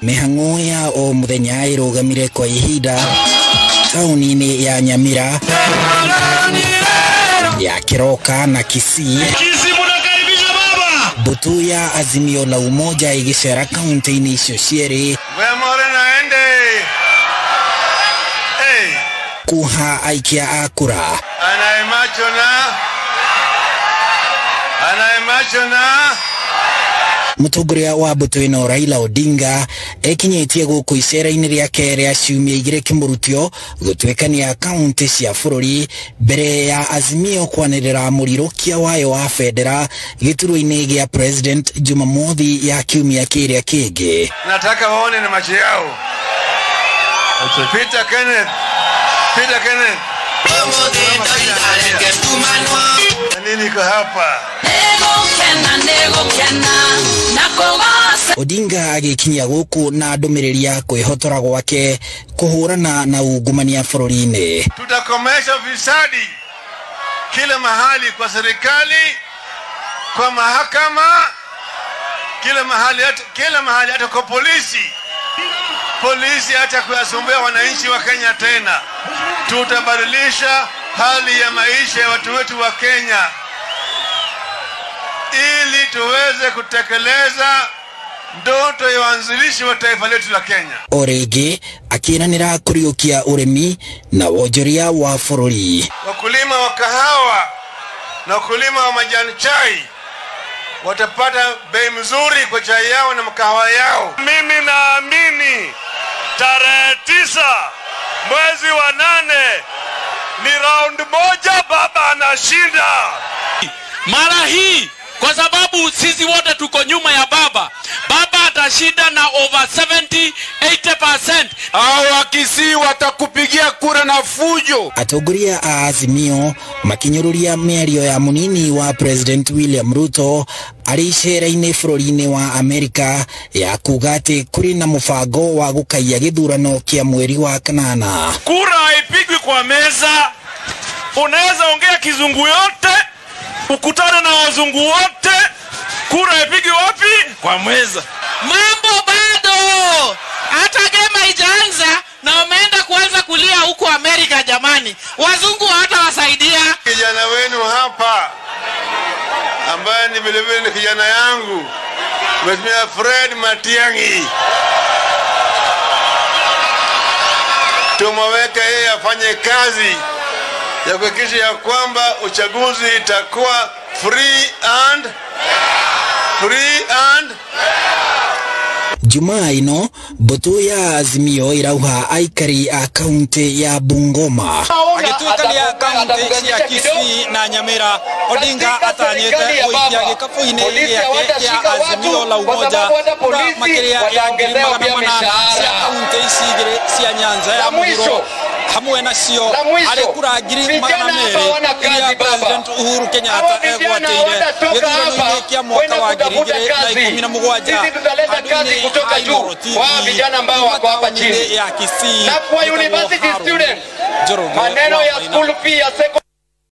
Mihang'o ya o muthenya irugamire kwa ihinda tauni-ini ya Nyamira ya Keroka na Kisii. Mbutu ya Azimio la Umoja igicera kaunti-ini icio cierĩ kuha aikia a kura. Mutongoria wa mbutu ino Raila Odinga ekinyetie guku icera-ini riake ria ciumia igiri kimurutio gutwekania kaunti cia bururi mbere ya Azimio kwanirira murirukia wayo wa federa gituru-ini gia President Jumamothi ya kiumia kiria kingi. Nataka waone na macho yao. Peter Kenneth. Nini ko hapa? Odinga agikinyia guku na ndumiriri ya kwihotora gwake kuhurana na ungumania bururi-ini. Tutakomesha ufisadi kila mahali, kwa serikali, kwa mahakama, kila mahali hata kwa polisi. Polisi hata kuyasumbua wananchi wa Kenya tena. Tutabadilisha hali ya maisha ya watu wetu wa Kenya ili tuweze kutekeleza ndoto ya wanzilishi wa taifa letu la Kenya. Orege akiranira kuriukia urimi na wonjoria wa bururi. Wakulima wa kahawa na wakulima wa majani chai watapata bei mzuri kwa chai yao na mkahawa yao. Mimi naamini tarehe 9 mwezi wa 8 ni round moja baba anashinda. Mara hii kwa sababu sisi wote tuko nyuma ya baba. Baba atashinda na over 70-80%. Hao Wakisii watakupigia kura na fujo. Atongoria a Azimio makinyururia miario ya munini wa President William Ruto ari icera-ini bururi-ini wa Amerika ya kuga ati kuri na mubango wa gukaia githurano kia mweri wa kanana. Kura haipigwi kwa meza. Unaweza ongea kizungu yote, ukutana na wazungu wote, kura haipigwi wapi? Kwa meza. Mambo bado. Hata kama ijaanza na umeenda kuanza kulia huko Amerika jamani. Wazungu hawatawasaidia. Kijana wenu hapa ambaye ni vilevile ni kijana yangu, Mheshimiwa Fred Matiang'i, tumeweka yeye afanye kazi ya kuhakikisha ya kwamba uchaguzi itakuwa free and Jumaa ino mbutu ya Azimio irauha aikari a kaunti ya Bungoma. Agituikalia kaunti ya Kisii na Nyamira, Odinga atanyete kuikia gikabu-ini giake ya Azimio la Umoja kura makiria ya 1,800 cia kaunti ici igiri cia Nyanza ya Muhuro. Hamwe nacio ari kura 200,000 iria President Uhuru Kenyatta egwatĩire gĩthurano-inĩ kĩa mwaka wa 2017 handũ-inĩ kutoka juu wa vijana ambao wako hapa chini. ya Kisii Na kwa university students maneno ya school fee ya